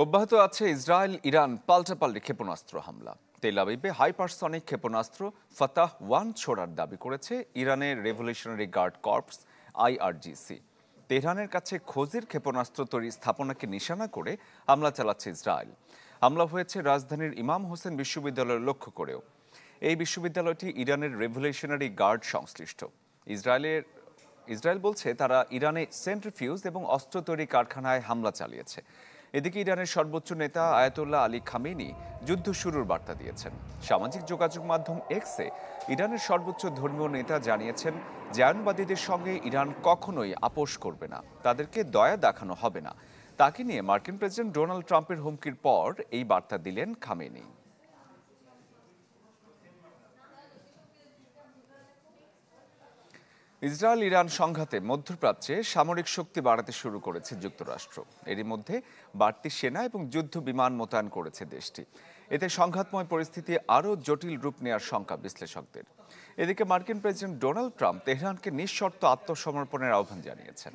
অব্যাহত আছে Israel Iran পাল্টাপাল্টি ক্ষেপণাস্ত্র হামলা। তেল আবিবে হাইপারসনিক ক্ষেপণাস্ত্র ফাতাহ 1 ছোড়ার দাবি করেছে ইরানের রেভলিউশনারি গার্ড কর্পস IRGC। তেহরানের কাছে খোজির ক্ষেপণাস্ত্র তৈরি স্থাপনাকে নিশানা করে হামলা চালাচ্ছে ইসরায়েল। হামলা হয়েছে রাজধানীর ইমাম হোসেন বিশ্ববিদ্যালয়ের লক্ষ্য করেও। এই বিশ্ববিদ্যালয়টি ইরানের রেভলিউশনারি গার্ড সংশ্লিষ্ট। ইসরায়েল বলছে তারা ইরানে সেন্ট্রিফিউজ এবং অস্ত্র তৈরি কারখানায় হামলা চালিয়েছে। এদিকে ইরানের সর্বোচ্চ নেতা আয়াতুল্লাহ আলী খামেনি যুদ্ধ শুরুর বার্তা দিয়েছেন। সামাজিক যোগাযোগ মাধ্যম এক্সে ইরানের সর্বোচ্চ ধর্মীয় নেতা জানিয়েছেন, জায়নবাদীদের সঙ্গে ইরান কখনোই আপোষ করবে না, তাদেরকে দয়া দেখানো হবে না। তাকে নিয়ে মার্কিন প্রেসিডেন্ট ডোনাল্ড ট্রাম্পের হুমকির পর এই বার্তা দিলেন খামেনি। ইসরায়েল ইরান সংঘাতে মধ্যপ্রাচ্যে সামরিক শক্তি বাড়াতে শুরু করেছে যুক্তরাষ্ট্র। এরই মধ্যে বাড়তি সেনা এবং যুদ্ধ বিমান মোতায়েন করেছে দেশটি। এতে সংঘাতময় পরিস্থিতি আরও জটিল রূপ নেওয়ার শঙ্কা বিশ্লেষকদের। এদিকে মার্কিন প্রেসিডেন্ট ডোনাল্ড ট্রাম্প তেহরানকে নিঃশর্ত আত্মসমর্পণের আহ্বান জানিয়েছেন।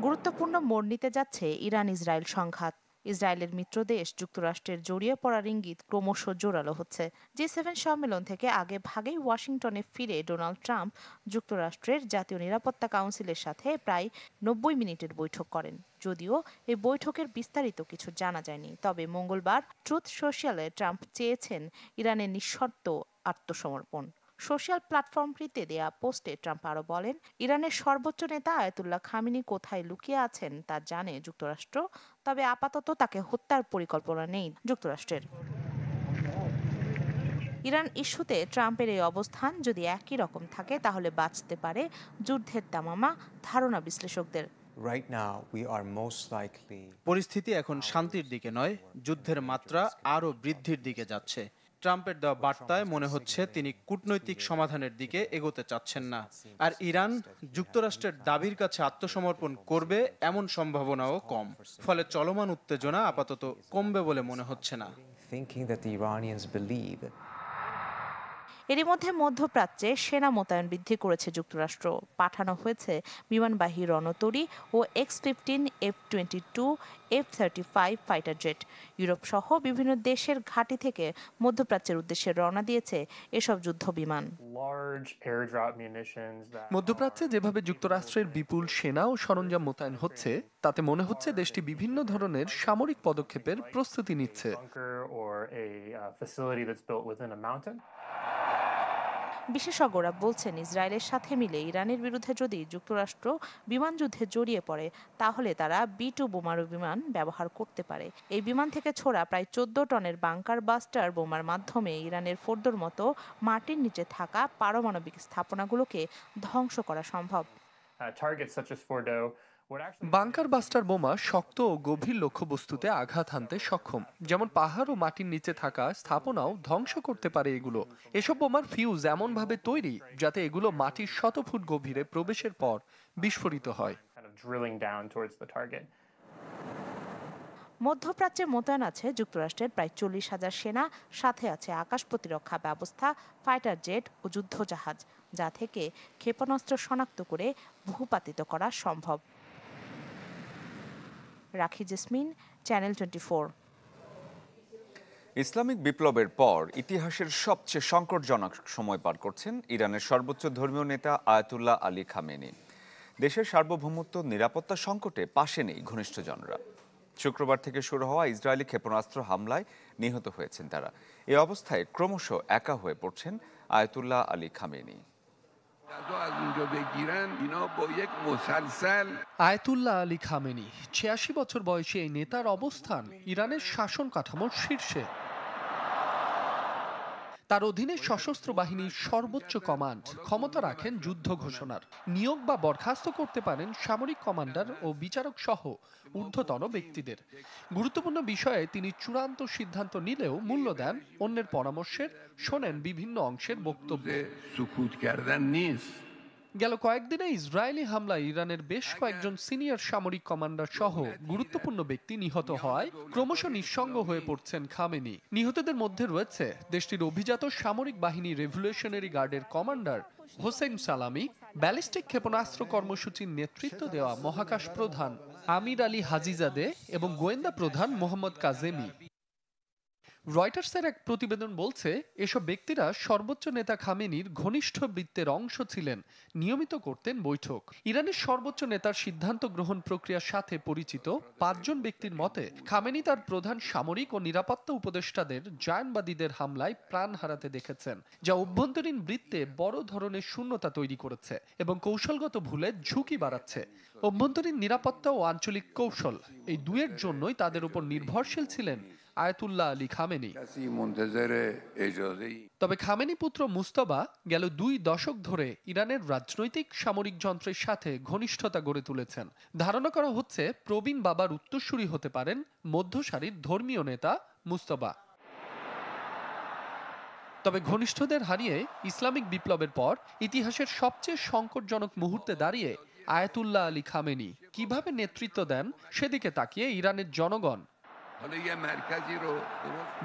গুরুত্বপূর্ণ মোড় নিতে যাচ্ছে ইরান ইসরায়েল সংঘাত। ইসরায়েলের মিত্র দেশ যুক্তরাষ্ট্রের জড়িয়ে পড়ার ইঙ্গিত ক্রমশ জোরালো হচ্ছে। G7 সম্মেলন থেকে আগে ভাগেই ওয়াশিংটনে ফিরে ডোনাল্ড ট্রাম্প যুক্তরাষ্ট্রের জাতীয় নিরাপত্তা কাউন্সিলের সাথে প্রায় 90 মিনিটের বৈঠক করেন। যদিও এই বৈঠকের বিস্তারিত কিছু জানা যায়নি, তবে মঙ্গলবার ট্রুথ সোশ্যালে ট্রাম্প চেয়েছেন ইরানের নিঃশর্ত আত্মসমর্পণ। সোশ্যাল প্ল্যাটফর্মটিতে দেয়া পোস্টে ট্রাম্প আরও বলেন, ইরানের সর্বোচ্চ নেতা আয়াতুল্লাহ খামেনি কোথায় লুকিয়ে আছেন তা জানে যুক্তরাষ্ট্র, তবে আপাতত তাকে হত্যার পরিকল্পনা নেই যুক্তরাষ্ট্রের। ইরান ইস্যুতে ট্রাম্পের এই অবস্থান যদি একই রকম থাকে তাহলে বাঁচতে পারে যুদ্ধের তামামা, ধারণা বিশ্লেষকদের। পরিস্থিতি এখন শান্তির দিকে নয়, যুদ্ধের মাত্রা আরও বৃদ্ধির দিকে যাচ্ছে। ট্রাম্পের দেওয়া বার্তায় মনে হচ্ছে তিনি কূটনৈতিক সমাধানের দিকে এগোতে চাচ্ছেন না। আর ইরান যুক্তরাষ্ট্রের দাবির কাছে আত্মসমর্পণ করবে এমন সম্ভাবনাও কম। ফলে চলমান উত্তেজনা আপাতত কমবে বলে মনে হচ্ছে না। এরই মধ্যে মধ্যপ্রাচ্যে সেনা মোতায়েন বৃদ্ধি করেছে যুক্তরাষ্ট্র। পাঠানো হয়েছে বিমানবাহী রণতরী ও X-15, F-22, F-35 fighter jet. Europe সহ বিভিন্ন দেশের ঘাঁটি থেকে মধ্যপ্রাচ্যের উদ্দেশ্যে রওনা দিয়েছে এসব যুদ্ধ বিমান। মধ্যপ্রাচ্যে যেভাবে যুক্তরাষ্ট্রের বিপুল সেনা ও সরঞ্জাম মোতায়েন হচ্ছে, তাতে মনে হচ্ছে দেশটি বিভিন্ন ধরনের সামরিক পদক্ষেপের প্রস্তুতি নিচ্ছে। বিশেষজ্ঞরা বলছেন, ইসরায়েলের সাথে মিলে ইরানের বিরুদ্ধে যদি যুক্তরাষ্ট্র বিমান যুদ্ধে জড়িয়ে পড়ে, তাহলে তারা B-2 বোমারু বিমান ব্যবহার করতে পারে। এই বিমান থেকে ছোড়া প্রায় 14 টনের বাংকার বাস্টার বোমার মাধ্যমে ইরানের ফোর্দোর মতো মাটির নিচে থাকা পারমাণবিক স্থাপনাগুলোকে ধ্বংস করা সম্ভব। বাংকার বাস্টার বোমা শক্ত ও গভীর লক্ষ্যবস্তুতে আঘাত হানতে সক্ষম, যেমন পাহাড় ও মাটির নিচে থাকা স্থাপনাও ধ্বংস করতে পারে এগুলো। এসব বোমার ফিউজ এমনভাবে তৈরি যাতে এগুলো মাটির শত ফুট গভীরে প্রবেশের পর বিস্ফোরিত হয়। মধ্যপ্রাচ্যে মোতায়েন আছে যুক্তরাষ্ট্রের প্রায় 40,000 সেনা, সাথে আছে আকাশ প্রতিরক্ষা ব্যবস্থা, ফাইটার জেট ও যুদ্ধজাহাজ, যা থেকে ক্ষেপণাস্ত্র শনাক্ত করে ভূপাতিত করা সম্ভব। রাখি জেসমিন, চ্যানেল 24। ইসলামিক বিপ্লবের পর ইতিহাসের সবচেয়ে সংকটজনক সময় পার করছেন ইরানের সর্বোচ্চ ধর্মীয় নেতা আয়াতুল্লাহ আলী খামেনি। দেশের সার্বভৌমত্ব নিরাপত্তা সংকটে পাশে নেই ঘনিষ্ঠজনরা। শুক্রবার থেকে শুরু হওয়া ইসরায়েলি ক্ষেপণাস্ত্র হামলায় নিহত হয়েছেন তারা। এ অবস্থায় ক্রমশ একা হয়ে পড়ছেন Ayatollah Ali Khamenei. Ayatollah Ali Khamenei 86 বছর বয়সী এই নেতার অবস্থান ইরানের শাসন কাঠামোর শীর্ষে। তার অধীনে সশস্ত্র বাহিনীর সর্বোচ্চ কমান্ড ক্ষমতা রাখেন যুদ্ধ ঘোষণার, নিয়োগ বা বরখাস্ত করতে পারেন সামরিক কমান্ডার ও বিচারক সহ ঊর্ধ্বতন ব্যক্তিদের। গুরুত্বপূর্ণ বিষয়ে তিনি চূড়ান্ত সিদ্ধান্ত নিলেও মূল্য দেন অন্যের পরামর্শের, শোনেন বিভিন্ন অংশের বক্তব্য। গেল কয়েকদিনে ইসরায়েলি হামলায় ইরানের বেশ কয়েকজন সিনিয়র সামরিক কমান্ডার সহ গুরুত্বপূর্ণ ব্যক্তি নিহত হওয়ায় ক্রমশ নিঃসঙ্গ হয়ে পড়ছেন খামেনি। নিহতদের মধ্যে রয়েছে দেশটির অভিজাত সামরিক বাহিনী রেভলিউশনারি গার্ডের কমান্ডার হোসেন সালামি, ব্যালিস্টিক ক্ষেপণাস্ত্র কর্মসূচির নেতৃত্ব দেওয়া মহাকাশ প্রধান আমির আলী হাজিজাদে এবং গোয়েন্দা প্রধান মোহাম্মদ কাজেমি। রয়টার্সের এক প্রতিবেদন বলছে, এসব ব্যক্তিরা সর্বোচ্চ নেতা খামেনির ঘনিষ্ঠ বৃত্তের অংশ ছিলেন, নিয়মিত করতেন বৈঠক। ইরানের সর্বোচ্চ নেতার সিদ্ধান্ত গ্রহণ প্রক্রিয়ার সাথে পরিচিত 5 জন ব্যক্তির মতে, খামেনি তার প্রধান সামরিক ও নিরাপত্তা উপদেষ্টাদের জায়নবাদীদের হামলায় প্রাণ হারাতে দেখেছেন, যা অভ্যন্তরীণ বৃত্তে বড় ধরনের শূন্যতা তৈরি করেছে এবং কৌশলগত ভুলের ঝুঁকি বাড়াচ্ছে। অভ্যন্তরীণ নিরাপত্তা ও আঞ্চলিক কৌশল, এই দুয়ের জন্যই তাদের উপর নির্ভরশীল ছিলেন আয়াতুল্লাহ আলী খামেনি। তবে খামেনি পুত্র মুস্তফা গেল 2 দশক ধরে ইরানের রাজনৈতিক সামরিক যন্ত্রের সাথে ঘনিষ্ঠতা গড়ে তুলেছেন। ধারণা করা হচ্ছে প্রবীণ বাবার উত্তরসূরি হতে পারেন মধ্যসারির ধর্মীয় নেতা মুস্তফা। তবে ঘনিষ্ঠদের হারিয়ে ইসলামিক বিপ্লবের পর ইতিহাসের সবচেয়ে সংকটজনক মুহূর্তে দাঁড়িয়ে আয়াতুল্লাহ আলী খামেনি কিভাবে নেতৃত্ব দেন সেদিকে তাকিয়ে ইরানের জনগণ।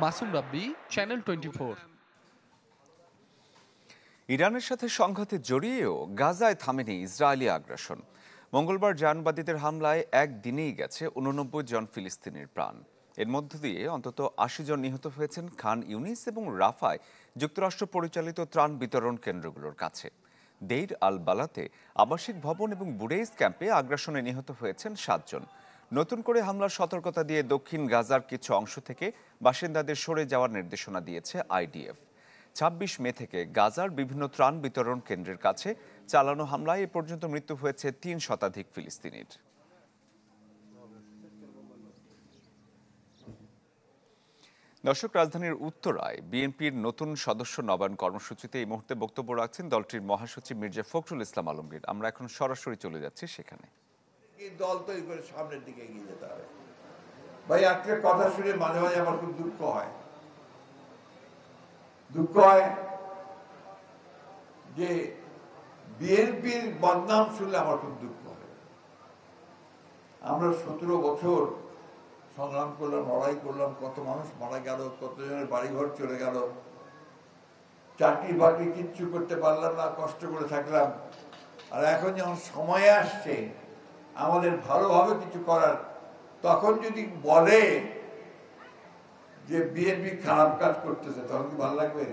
মাসুম রাব্বি, চ্যানেল 24। ইরানের সাথে সংঘাতে জড়িয়েও গাজায় থামেনি ইসরায়েলি আগ্রাসন। মঙ্গলবার জায়নবাদীদের হামলায় একদিনেই গেছে 89 জন ফিলিস্তিনির প্রাণ। এর মধ্য দিয়ে অন্তত 80 জন নিহত হয়েছেন খান ইউনিস এবং রাফায় যুক্তরাষ্ট্র পরিচালিত ত্রাণ বিতরণ কেন্দ্রগুলোর কাছে। দেইর আল বালাতে আবাসিক ভবন এবং বুরেইস ক্যাম্পে আগ্রাসনে নিহত হয়েছেন 7 জন। নতুন করে হামলার সতর্কতা দিয়ে দক্ষিণ গাজার কিছু অংশ থেকে বাসিন্দাদের সরে যাওয়ার নির্দেশনা দিয়েছে আইডিএফ। 26 মে থেকে গাজার বিভিন্ন ত্রাণ বিতরণ কেন্দ্রের কাছে চালানো হামলায় এ পর্যন্ত মৃত্যু হয়েছে 3 শতাধিক ফিলিস্তিনির। দর্শক, রাজধানীর উত্তরায় বিএনপির নতুন সদস্য নবায়ন কর্মসূচিতে এই মুহূর্তে বক্তব্য রাখছেন দলটির মহাসচিব মির্জা ফখরুল ইসলাম আলমগীর। আমরা এখন সরাসরি চলে যাচ্ছি সেখানে। দল তৈরি করে সামনের দিকে এগিয়ে যেতে হবে। ভাই, একটা কথা শুনে মাঝে মাঝে আমার খুব দুঃখ হয় যে বিএনপির বদনাম শুনলে আমার খুব দুঃখ হয়। আমরা 17 বছর সংগ্রাম করলাম, লড়াই করলাম, কত মানুষ মারা গেল, কতজনের বাড়িঘর চলে গেল, চাকরি বাকরি কিচ্ছু করতে পারলাম না, কষ্ট করে থাকলাম। আর এখন যখন সময় আসছে আমাদের ভালোভাবে কিছু করার, তখন যদি বলে যে বিএনপি খারাপ কাজ করতেছে, তখন কি ভালো লাগবে?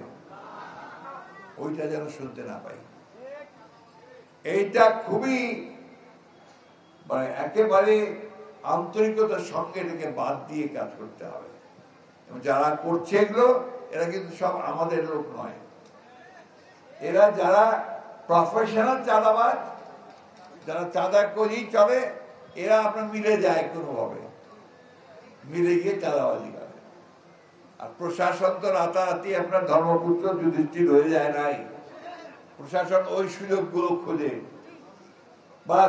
ওইটা যেন শুনতে না পাই। এইটা খুবই একেবারে আন্তরিকতার সঙ্গে এটাকে বাদ দিয়ে কাজ করতে হবে। এবং যারা করছে এগুলো, এরা কিন্তু সব আমাদের লোক নয়। এরা যারা প্রফেশনাল চাঁদাবাজ, যারা চাঁদা করেই চলে, এরা আপনার মিলে যায়, কোনোভাবে মিলে গিয়ে চাঁদাবাজি করে। আর প্রশাসন তো রাতারাতি আপনার ধর্মপুত্র যুধিষ্ঠির হয়ে যায় নাই। প্রশাসন ওই সুযোগগুলো খোঁজে, বা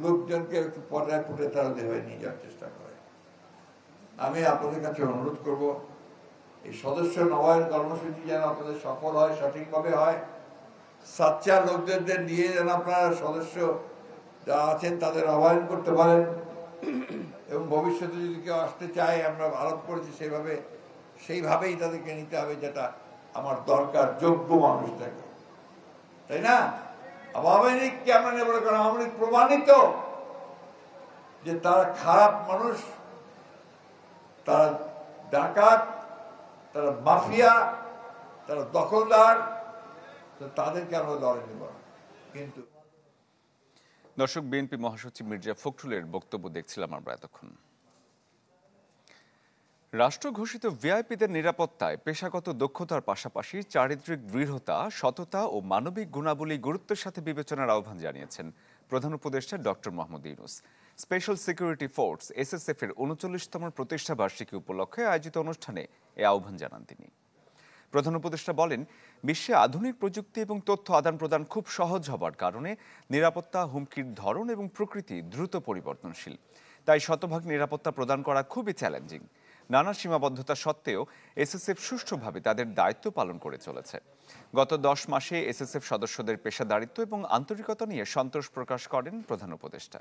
লোকজনকে একটু পর্যায় ফুটে তারা দেবে নিয়ে যাওয়ার চেষ্টা করে। আমি আপনাদের কাছে অনুরোধ করব, এই সদস্য নবায়ন কর্মসূচি যেন আপনাদের সফল হয়, সঠিকভাবে হয়। সাচ্চা লোকদের নিয়ে যেন আপনারা সদস্য যারা আছেন তাদের আহ্বান করতে পারেন, এবং ভবিষ্যতে যদি কেউ আসতে চায়, আমরা আরোপ করেছি সেইভাবেই তাদেরকে নিতে হবে, যেটা আমার দরকার, যোগ্য মানুষটাকে, তাই না? আওয়ামী লীগকে আমরা নেব না, কারণ আওয়ামী লীগ প্রমাণিত যে তারা খারাপ মানুষ, তারা ডাকাত, তারা মাফিয়া, তারা দখলদার। তাদেরকে আমরা দলে নেব না। কিন্তু দর্শক, বিএনপি মহাসচিব মির্জা ফখরুলের বক্তব্য দেখছিলাম আমরা এতক্ষণ। রাষ্ট্র ঘোষিত ভিআইপিদের নিরাপত্তায় পেশাগত দক্ষতার পাশাপাশি চারিত্রিক দৃঢ়তা, সততা ও মানবিক গুণাবলী গুরুত্বের সাথে বিবেচনার আহ্বান জানিয়েছেন প্রধান উপদেষ্টা doctor Mohammad Yunus. Special security force SSF এর 39তম প্রতিষ্ঠা বার্ষিকী উপলক্ষে আয়োজিত অনুষ্ঠানে এ আহ্বান জানান তিনি। প্রধান উপদেষ্টা বলেন, বিশ্বে আধুনিক প্রযুক্তি এবং তথ্য আদান প্রদান খুব সহজ হবার কারণে নিরাপত্তা হুমকির ধরন এবং প্রকৃতি দ্রুত পরিবর্তনশীল। তাই শতভাগ নিরাপত্তা প্রদান করা খুবই চ্যালেঞ্জিং। নানা সীমাবদ্ধতা সত্ত্বেও এসএসএফ সুষ্ঠুভাবে তাদের দায়িত্ব পালন করে চলেছে। গত 10 মাসে এসএসএফ সদস্যদের পেশাদারিত্ব এবং আন্তরিকতা নিয়ে সন্তোষ প্রকাশ করেন প্রধান উপদেষ্টা।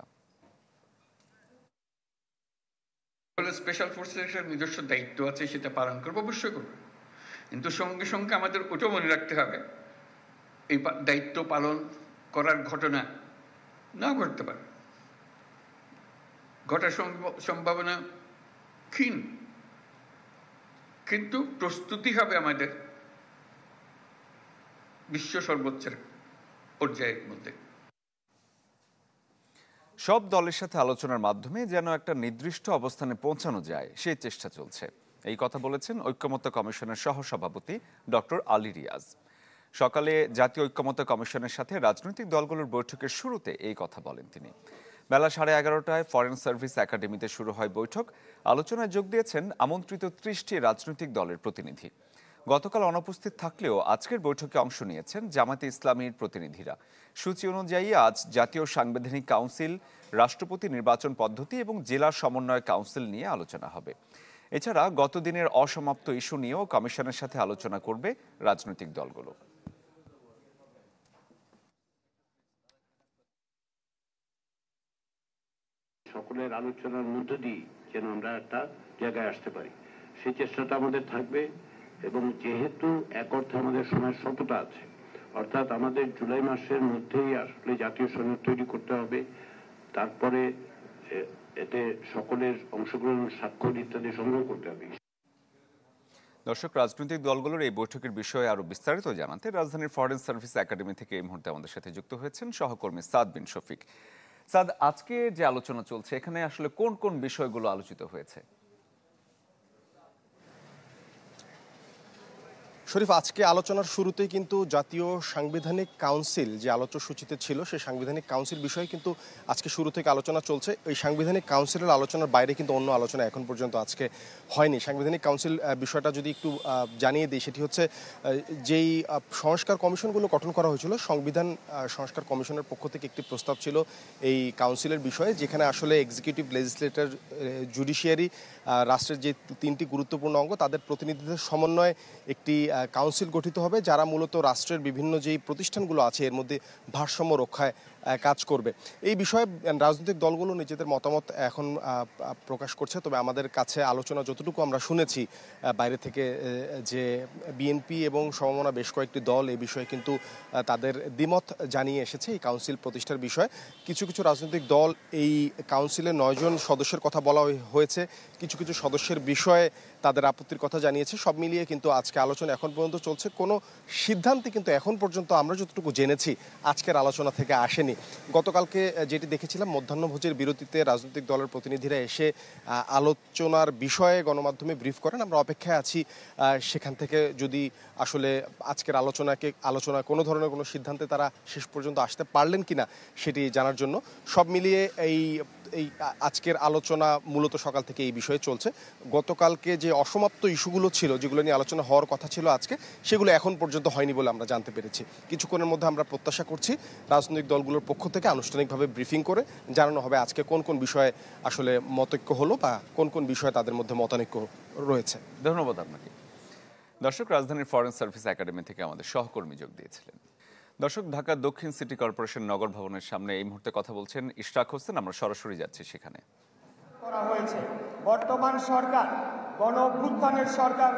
স্পেশাল ফোর্সের নিজস্ব দায়িত্ব আছে, সেটা পালন করবো, অবশ্যই করবো, কিন্তু সঙ্গে সঙ্গে আমাদের ওটাও মনে রাখতে হবে এই দায়িত্ব পালন করার ঘটনা না ঘটতে পারে, ঘটার সম্ভাবনা ক্ষীণ, কিন্তু প্রস্তুতি হবে আমাদের বিশ্ব সর্বোচ্চের পর্যায়ের মধ্যে। সব দলের সাথে আলোচনার মাধ্যমে যেন একটা নির্দিষ্ট অবস্থানে পৌঁছানো যায় সেই চেষ্টা চলছে, এই কথা বলেছেন ঐক্যমত্য কমিশনের সহসভাপতি ডক্টর আলী রিয়াজ। সকালে জাতীয় ঐক্যমত্য কমিশনের সাথে রাজনৈতিক দলগুলোর বৈঠকের শুরুতে এই কথা বলেন তিনি। বেলা 11:30টায় ফরেন সার্ভিস একাডেমিতে শুরু হয় বৈঠক। আলোচনায় যোগ দিয়েছেন আমন্ত্রিত 30টি রাজনৈতিক দলের প্রতিনিধি। গতকাল অনুপস্থিত থাকলেও আজকের বৈঠকে অংশ নিয়েছেন জামায়াতে ইসলামীর প্রতিনিধিরা। সূচি অনুযায়ী আজ জাতীয় সাংবিধানিক কাউন্সিল, রাষ্ট্রপতি নির্বাচন পদ্ধতি এবং জেলা সমন্বয় কাউন্সিল নিয়ে আলোচনা হবে। এছাড়া গত দিনের অসমাপ্ত ইস্যু নিয়েও কমিশনের সাথে আলোচনা করবে রাজনৈতিক দলগুলো। সকলের আলোচনার মধ্য দিয়ে যেন আমরা একটা জায়গায় আসতে পারি, সেই চেষ্টাটা আমাদের থাকবে। এবং যেহেতু এক অর্থে আমাদের সময়ের স্বল্পতা আছে, অর্থাৎ আমাদের জুলাই মাসের মধ্যেই আসলে জাতীয় সনদ তৈরি করতে হবে, তারপরে এতে সকলের অংশগ্রহণ, স্বাক্ষর ইত্যাদি সংগ্রহ করতে হবে। দর্শক, রাজনৈতিক দলগুলোর এই বৈঠকের বিষয়ে আরো বিস্তারিত জানাতে রাজধানীর ফরেন সার্ভিস একাডেমি থেকে এই মুহূর্তে আমাদের সাথে যুক্ত হয়েছেন সহকর্মী সাদ বিন শফিক। সাদ, আজকে যে আলোচনা চলছে এখানে আসলে কোন কোন বিষয়গুলো আলোচিত হয়েছে? শরীফ, আজকে আলোচনার শুরুতেই কিন্তু জাতীয় সাংবিধানিক কাউন্সিল যে আলোচ্যসূচিতে ছিল সেই সাংবিধানিক কাউন্সিল বিষয়ে কিন্তু আজকে শুরু থেকে আলোচনা চলছে। এই সাংবিধানিক কাউন্সিলের আলোচনার বাইরে কিন্তু অন্য আলোচনা এখন পর্যন্ত আজকে হয়নি। সাংবিধানিক কাউন্সিল বিষয়টা যদি একটু জানিয়ে দিই, সেটি হচ্ছে যেই সংস্কার কমিশনগুলো গঠন করা হয়েছিল, সংবিধান সংস্কার কমিশনের পক্ষ থেকে একটি প্রস্তাব ছিল এই কাউন্সিলের বিষয়ে, যেখানে আসলে এক্সিকিউটিভ, লেজিসলেটর, জুডিশিয়ারি, রাষ্ট্রের যে 3টি গুরুত্বপূর্ণ অঙ্গ তাদের প্রতিনিধিদের সমন্বয়ে একটি কাউন্সিল গঠিত হবে, যারা মূলত রাষ্ট্রের বিভিন্ন যেই প্রতিষ্ঠানগুলো আছে এর মধ্যে ভারসাম্য রক্ষায় কাজ করবে। এই বিষয়ে রাজনৈতিক দলগুলো নিজেদের মতামত এখন প্রকাশ করছে। তবে আমাদের কাছে আলোচনা যতটুকু আমরা শুনেছি বাইরে থেকে, যে বিএনপি এবং সমমনা বেশ কয়েকটি দল এই বিষয়ে কিন্তু তাদের দ্বিমত জানিয়ে এসেছে এই কাউন্সিল প্রতিষ্ঠার বিষয়ে। কিছু কিছু রাজনৈতিক দল এই কাউন্সিলে 9 জন সদস্যের কথা বলা হয়েছে, কিছু কিছু সদস্যের বিষয়ে তাদের আপত্তির কথা জানিয়েছে। সব মিলিয়ে কিন্তু আজকে আলোচনা এখন পর্যন্ত চলছে। কোনো সিদ্ধান্তে কিন্তু এখন পর্যন্ত আমরা যতটুকু জেনেছি আজকের আলোচনা থেকে আসেনি। গতকালকে যেটি দেখেছিলাম, মধ্যাহ্নভোজের বিরতিতে রাজনৈতিক দলের প্রতিনিধিরা এসে আলোচনার বিষয়ে গণমাধ্যমে ব্রিফ করেন। আমরা অপেক্ষায় আছি সেখান থেকে যদি আসলে আজকের আলোচনা কোনো ধরনের কোনো সিদ্ধান্তে তারা শেষ পর্যন্ত আসতে পারলেন কিনা সেটি জানার জন্য। সব মিলিয়ে এই আজকের আলোচনা মূলত সকাল থেকে এই বিষয়ে চলছে। গতকালকে যে অসমাপ্ত ইস্যুগুলো ছিল, যেগুলো নিয়ে আলোচনা হওয়ার কথা ছিল আজকে, সেগুলো এখন পর্যন্ত হয়নি বলে আমরা জানতে পেরেছি। কিছুক্ষণের মধ্যে আমরা প্রত্যাশা করছি রাজনৈতিক দলগুলোর পক্ষ থেকে আনুষ্ঠানিকভাবে ব্রিফিং করে জানানো হবে আজকে কোন কোন বিষয়ে আসলে মতৈক্য হলো বা কোন কোন বিষয়ে তাদের মধ্যে মতানৈক্য রয়েছে। ধন্যবাদ আপনাকে। দর্শক, রাজধানীর ফরেন সার্ভিস একাডেমি থেকে আমাদের সহকর্মী যোগ দিয়েছিলেন। দর্শক, ঢাকা দক্ষিণ সিটি কর্পোরেশন নগর ভবনের সামনে এই মুহূর্তে কথা বলছেন ইশরাক হোসেন। আমরা সরাসরি যাচ্ছি সেখানে। করা হয়েছে বর্তমান সরকার গণ অভ্যুত্থানের সরকার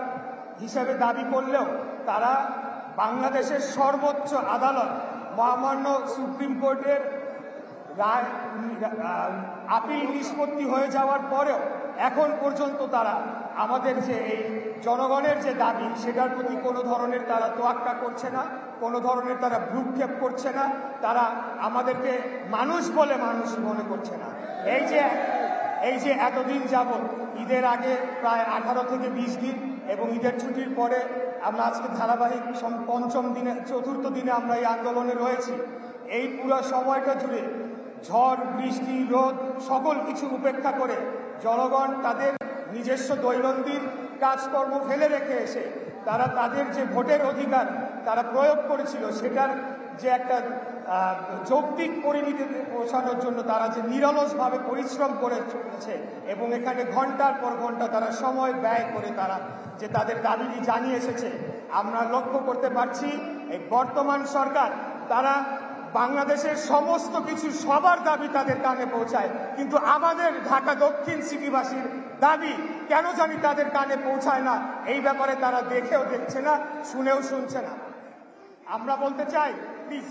হিসেবে দাবি করলেও তারা বাংলাদেশের সর্বোচ্চ আদালত মহামান্য সুপ্রিম কোর্টের রায় আপিল নিষ্পত্তি হয়ে যাওয়ার পরেও এখন পর্যন্ত তারা আমাদের যে এই জনগণের যে দাবি সেটার প্রতি কোনো ধরনের তারা তোয়াক্কা করছে না, কোনো ধরনের তারা ভ্রুক্ষেপ করছে না, তারা আমাদেরকে মানুষ বলে মানুষ মনে করছে না। এই যে এতদিন যাবৎ, ঈদের আগে প্রায় 18 থেকে 20 দিন এবং ঈদের ছুটির পরে আমরা আজকে ধারাবাহিক চতুর্থ দিনে আমরা এই আন্দোলনে রয়েছি। এই পুরো সময়টা জুড়ে ঝড়, বৃষ্টি, রোদ সকল কিছু উপেক্ষা করে জনগণ তাদের নিজস্ব দৈনন্দিন কাজকর্ম ফেলে রেখে এসে তারা তাদের যে ভোটের অধিকার তারা প্রয়োগ করেছিল, সেটার যে একটা যৌক্তিক পরিণতিতে পৌঁছানোর জন্য তারা যে নিরলসভাবে পরিশ্রম করে চলেছে এবং এখানে ঘন্টার পর ঘন্টা তারা সময় ব্যয় করে তারা যে তাদের দাবিটি জানিয়ে এসেছে, আমরা লক্ষ্য করতে পারছি এই বর্তমান সরকার তারা বাংলাদেশের সমস্ত কিছু সবার দাবি তাদের কানে পৌঁছায়, কিন্তু আমাদের ঢাকা দক্ষিণ সিটিবাসীর দাবি কেন জানি তাদের কানে পৌঁছায় না। এই ব্যাপারে তারা দেখেও দেখছে না, শুনেও শুনছে না। আমরা বলতে চাই প্লিজ,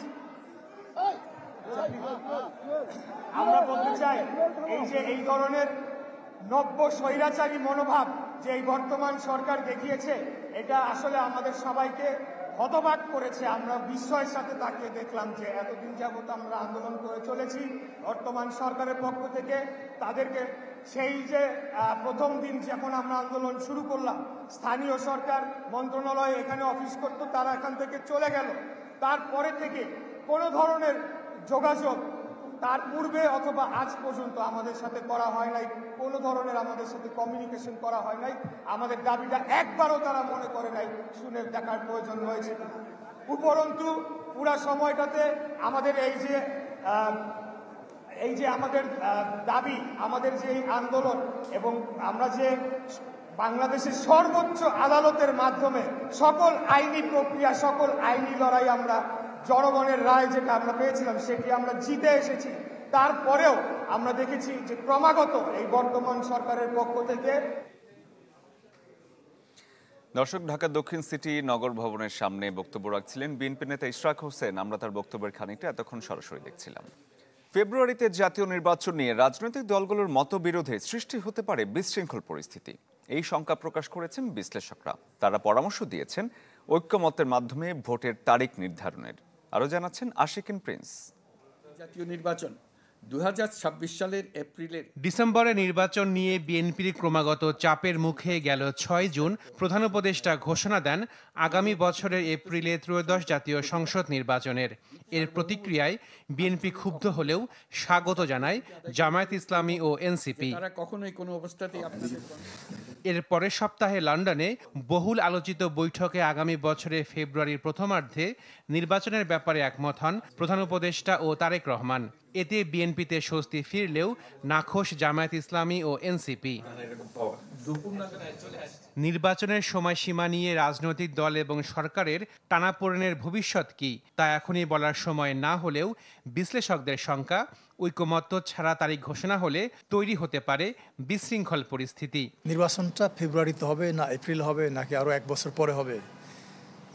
আমরা বলতে চাই এই যে এই ধরনের নব্য স্বৈরাচারী মনোভাব যে এই বর্তমান সরকার দেখিয়েছে, এটা আসলে আমাদের সবাইকে হতবাক করেছে। আমরা বিস্ময়ের সাথে তাকিয়ে দেখলাম যে এতদিন যাবত আমরা আন্দোলন করে চলেছি, বর্তমান সরকারের পক্ষ থেকে তাদেরকে সেই যে প্রথম দিন যখন আমরা আন্দোলন শুরু করলাম, স্থানীয় সরকার মন্ত্রণালয় এখানে অফিস করতো, তারা এখান থেকে চলে গেল। তারপরে থেকে কোনো ধরনের যোগাযোগ তার পূর্বে অথবা আজ পর্যন্ত আমাদের সাথে করা হয় নাই, কোনো ধরনের আমাদের সাথে কমিউনিকেশন করা হয় নাই। আমাদের দাবিটা একবারও তারা মনে করে নাই, শুনে দেখার প্রয়োজন রয়েছে। উপরন্তু পুরা সময়টাতে আমাদের এই যে আমাদের দাবি, আমাদের যে আন্দোলন এবং আমরা যে বাংলাদেশের সর্বোচ্চ আদালতের মাধ্যমে সকল আইনি প্রক্রিয়া, সকল আইনি লড়াই, আমরা জনগণের রায় যেটা আমরা পেয়েছিলাম সেটি আমরা জিতে এসেছি। তারপরেও আমরা দেখেছি যে ক্রমাগত এই বর্তমান সরকারের পক্ষ থেকে। দর্শক, ঢাকা দক্ষিণ সিটি নগর ভবনের সামনে বক্তব্য রাখছিলেন বিএনপি নেতা ইশরাক হোসেন। আমরা তার বক্তব্যের খানিকটা এতক্ষণ সরাসরি দেখছিলাম। ফেব্রুয়ারিতে জাতীয় নির্বাচন নিয়ে রাজনৈতিক দলগুলোর মতবিরোধে সৃষ্টি হতে পারে বিশৃঙ্খল পরিস্থিতি, এই শঙ্কা প্রকাশ করেছেন বিশ্লেষকরা। তারা পরামর্শ দিয়েছেন ঐক্যমতের মাধ্যমে ভোটের তারিখ নির্ধারণের। আরও জানাচ্ছেন আশিকিন প্রিন্স। জাতীয় নির্বাচন 2026 সালের এপ্রিলের ডিসেম্বরে নির্বাচন নিয়ে বিএনপির ক্রমাগত চাপের মুখে গেল 6 জুন প্রধান উপদেষ্টা ঘোষণা দেন আগামী বছরের এপ্রিলে ত্রয়োদশ জাতীয় সংসদ নির্বাচনের। এর প্রতিক্রিয়ায় বিএনপি ক্ষুব্ধ হলেও স্বাগত জানায় জামায়াত ইসলামী ও এনসিপি। তারা কখনোই কোনো অবস্থাতেই আপনাদের এর পরের সপ্তাহে লন্ডনে বহুল আলোচিত বৈঠকে আগামী বছরের ফেব্রুয়ারির প্রথমার্ধে নির্বাচনের ব্যাপারে একমত হন প্রধান উপদেষ্টা ও তারেক রহমান। এতে বিএনপিতে স্বস্তি ফিরলেও নাখোশ জামায়াত ইসলামী ও এনসিপি। নির্বাচনের সময়সীমা নিয়ে রাজনৈতিক দল এবং সরকারের টানাপোড়েনের ভবিষ্যৎ কি তা এখনই বলার সময় না হলেও বিশ্লেষকদের শঙ্কা, ঐকমত্য ছাড়া তারিখ ঘোষণা হলে তৈরি হতে পারে বিশৃঙ্খল পরিস্থিতি। নির্বাচনটা ফেব্রুয়ারিতে হবে না এপ্রিল হবে নাকি আরও 1 বছর পরে হবে,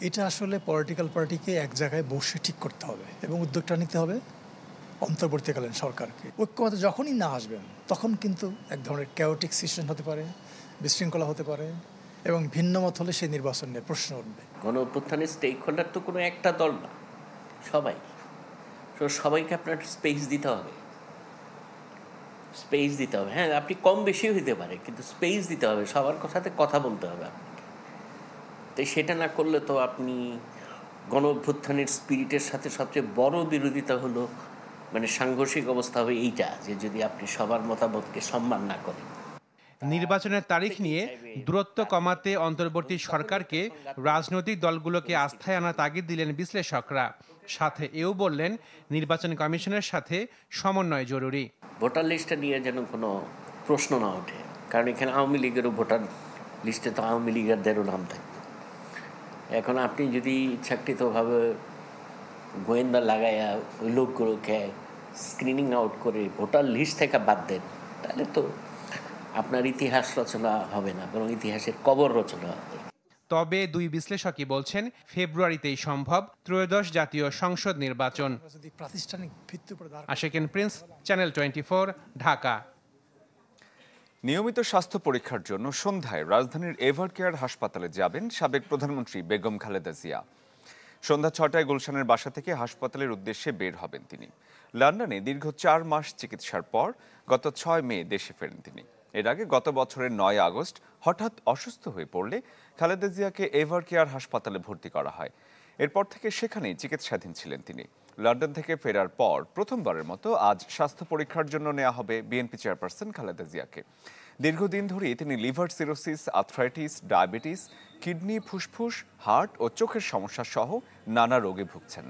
এটা আসলে পলিটিক্যাল পার্টিকে এক জায়গায় বসে ঠিক করতে হবে এবং উদ্যোগটা নিতে হবে অন্তর্বর্তীকালীন সরকারকে। ঐক্যমতে যখনই না আসবেন তখন কিন্তু এক ধরনের ক্যাওটিক সিচুয়েশন হতে পারে, বিশৃঙ্খলা হতে পারে এবং ভিন্ন মত হলে সেই নির্বাচন নিয়ে প্রশ্ন উঠবে। গণ অভ্যুত্থানের স্টেক হোল্ডার তো কোনো একটা দল না, সবাই। সবাইকে আপনার স্পেস দিতে হবে, স্পেস দিতে হবে। হ্যাঁ, আপনি কম বেশি হইতে পারে, কিন্তু স্পেস দিতে হবে, সবার কথাতে কথা বলতে হবে আপনাকে। তাই সেটা না করলে তো আপনি গণ অভ্যুত্থানের স্পিরিটের সাথে সবচেয়ে বড় বিরোধিতা হলো মানে সাংঘর্ষিক অবস্থা হবে এইটা, যে যদি আপনি সবার মতামতকে সম্মান না করেন। নির্বাচনের তারিখ নিয়ে দূরত্ব কমাতে অন্তর্বর্তী সরকারকে রাজনৈতিক দলগুলোকে আস্থায় আনা তাগিদ দিলেন বিশ্লেষকরা। সাথে এও বললেন নির্বাচন কমিশনের সাথে সমন্বয় জরুরি। ভোটার লিস্টটা নিয়ে যেন কোনো প্রশ্ন না ওঠে, কারণ এখানে আওয়ামী লীগেরও ভোটার লিস্টে তো আওয়ামী লীগারদেরও নাম থাকবে। এখন আপনি যদি ইচ্ছাকৃতভাবে গোয়েন্দা লাগাইয়া ওই লোকগুলোকে স্ক্রিনিং আউট করে ভোটার লিস্ট থেকে বাদ দেন, তাহলে তো আপনার ইতিহাস রচনা হবে না, বরং ইতিহাসের কবর রচনা হবে। তবে দুই বিশ্লেষকই বলছেন ফেব্রুয়ারিতেই সম্ভব ত্রয়োদশ জাতীয় সংসদ নির্বাচন। Ashikin Prince, channel 24, Dhaka. নিয়মিত স্বাস্থ্য পরীক্ষার জন্য সন্ধ্যায় রাজধানীর এভারকেয়ার হাসপাতালে যাবেন সাবেক প্রধানমন্ত্রী বেগম খালেদা জিয়া। সন্ধ্যা 6টায় গুলশানের বাসা থেকে হাসপাতালের উদ্দেশ্যে বের হবেন তিনি। লন্ডনে দীর্ঘ 4 মাস চিকিৎসার পর গত 6 মে দেশে ফেরেন তিনি। এর আগে গত বছরের 9 আগস্ট হঠাৎ অসুস্থ হয়ে পড়লে খালেদা জিয়াকে এভারকেয়ার হাসপাতালে ভর্তি করা হয়। এরপর থেকে সেখানেই চিকিৎসাধীন ছিলেন তিনি। লন্ডন থেকে ফেরার পর প্রথমবারের মতো আজ স্বাস্থ্য পরীক্ষার জন্য নেওয়া হবে বিএনপি চেয়ারপারসন খালেদা জিয়াকে। দীর্ঘদিন ধরেই তিনি liver cirrhosis, arthritis, diabetes, kidney, ফুসফুস, হার্ট ও চোখের সমস্যা সহ নানা রোগে ভুগছেন।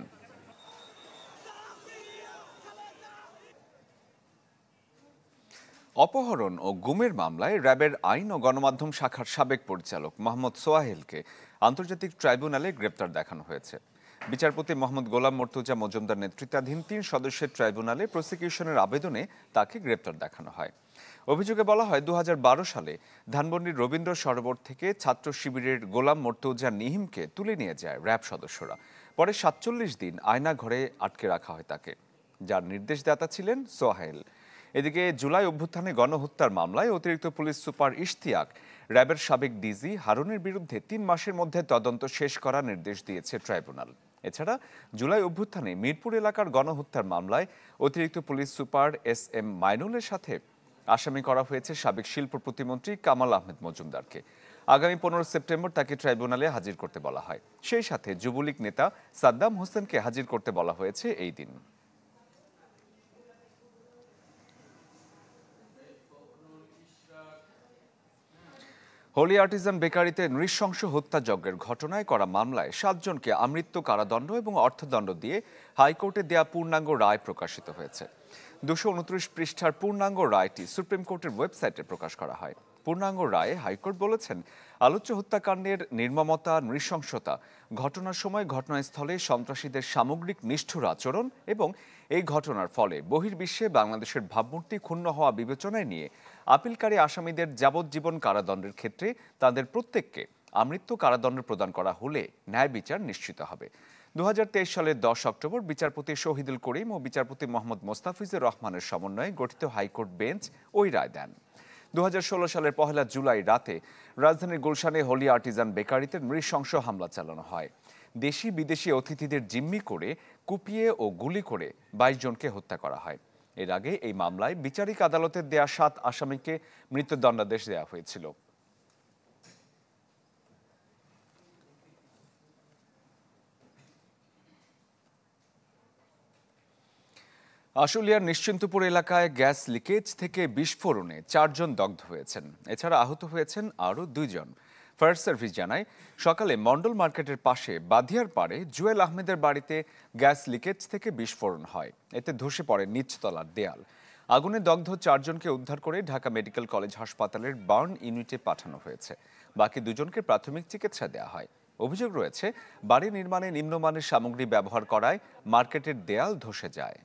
অপহরণ ও গুমের মামলায় র্যাবের আইন ও গণমাধ্যম শাখার সাবেক পরিচালক মোহাম্মদ সোহাইলকে আন্তর্জাতিক ট্রাইব্যুনালে গ্রেপ্তার দেখানো হয়েছে। বিচারপতি মোহাম্মদ গোলাম মর্তুজা মজুমদার নেতৃত্বাধীন 3 সদস্যের ট্রাইব্যুনালে প্রসিকিউশনের আবেদনে তাকে গ্রেপ্তার দেখানো হয়। অভিযোগে বলা হয় 2012 সালে ধানমন্ডির রবীন্দ্র সরোবর থেকে ছাত্র শিবিরের গোলাম মর্তুজা নিহিমকে তুলে নিয়ে যায় র্যাব সদস্যরা। পরে 47 দিন আয়না ঘরে আটকে রাখা হয় তাকে, যার নির্দেশদাতা ছিলেন সোহাইল। এদিকে জুলাই অভ্যুত্থানে গণহত্যার মামলায় অতিরিক্ত পুলিশ সুপার ইশতিয়াক র্যাবের সাবেক ডিজি হারুনের বিরুদ্ধে 3 মাসের মধ্যে তদন্ত শেষ করার নির্দেশ দিয়েছে ট্রাইব্যুনাল। এছাড়া জুলাই অভ্যুত্থানে মিরপুর এলাকার গণহত্যার মামলায় অতিরিক্ত পুলিশ সুপার SM মাইনুলের সাথে আসামি করা হয়েছে সাবেক শিল্প প্রতিমন্ত্রী কামাল আহমেদ মজুমদারকে। আগামী 15 সেপ্টেম্বর তাকে ট্রাইব্যুনালে হাজির করতে বলা হয়। সেই সাথে যুবলীগ নেতা সাদ্দাম হোসেনকে হাজির করতে বলা হয়েছে এই দিন। হোলি আর্টিজান বেকারিতে নৃশংস হত্যাযজ্ঞের ঘটনায় করা মামলায় 7 জনকে আমৃত্যু কারাদণ্ড এবং অর্থদণ্ড দিয়ে হাইকোর্টে দেয়া পূর্ণাঙ্গ রায় প্রকাশিত হয়েছে। 229 পৃষ্ঠার পূর্ণাঙ্গ রায়টি সুপ্রিম কোর্টের ওয়েবসাইটে প্রকাশ করা হয়। পূর্ণাঙ্গ রায়ে হাইকোর্ট বলেছেন, আলোচ্য হত্যাকাণ্ডের নির্মমতা, নৃশংসতা, ঘটনার সময় ঘটনাস্থলে সন্ত্রাসীদের সামগ্রিক নিষ্ঠুর আচরণ এবং এই ঘটনার ফলে বহির্বিশ্বে বাংলাদেশের ভাবমূর্তি ক্ষুণ্ণ হওয়া বিবেচনায় নিয়ে আপিলকারী আসামিদের যাবজ্জীবন কারাদণ্ডের ক্ষেত্রে তাদের প্রত্যেককে আমৃত্যু কারাদণ্ড প্রদান করা হলে ন্যায় বিচার নিশ্চিত হবে। 2023 সালের 10 অক্টোবর বিচারপতি শহীদুল করিম ও বিচারপতি মোহাম্মদ মোস্তাফিজুর রহমানের সমন্বয়ে গঠিত হাইকোর্ট বেঞ্চ ওই রায় দেন। 2016 সালের 1 জুলাই রাতে রাজধানীর গুলশানে হোলি আর্টিজান বেকারিতে নৃশংস হামলা চালানো হয়। দেশি বিদেশি অতিথিদের জিম্মি করে কুপিয়ে ও গুলি করে 22 জনকে হত্যা করা হয়। এর আগে এই মামলায় বিচারিক আদালতের দেয়া 7 আসামিকে মৃত্যুদণ্ডাদেশ দেওয়া হয়েছিল। আশুলিয়ার নিশ্চিন্তপুর এলাকায় গ্যাস লিকেজ থেকে বিস্ফোরণে 4 জন দগ্ধ হয়েছেন। এছাড়া আহত হয়েছেন আরও 2 জন। ফায়ার সার্ভিস জানায়, সকালে মন্ডল মার্কেটের পাশে বাধিয়ার পাড়ে জুয়েল আহমেদের বাড়িতে গ্যাস লিকেজ থেকে বিস্ফোরণ হয়। এতে ধসে পড়ে নিচতলার দেয়াল। আগুনে দগ্ধ 4 জনকে উদ্ধার করে ঢাকা মেডিকেল কলেজ হাসপাতালের বার্ন ইউনিটে পাঠানো হয়েছে। বাকি 2 জনকে প্রাথমিক চিকিৎসা দেওয়া হয়। অভিযোগ রয়েছে, বাড়ি নির্মাণে নিম্নমানের সামগ্রী ব্যবহার করায় মার্কেটের দেয়াল ধসে যায়।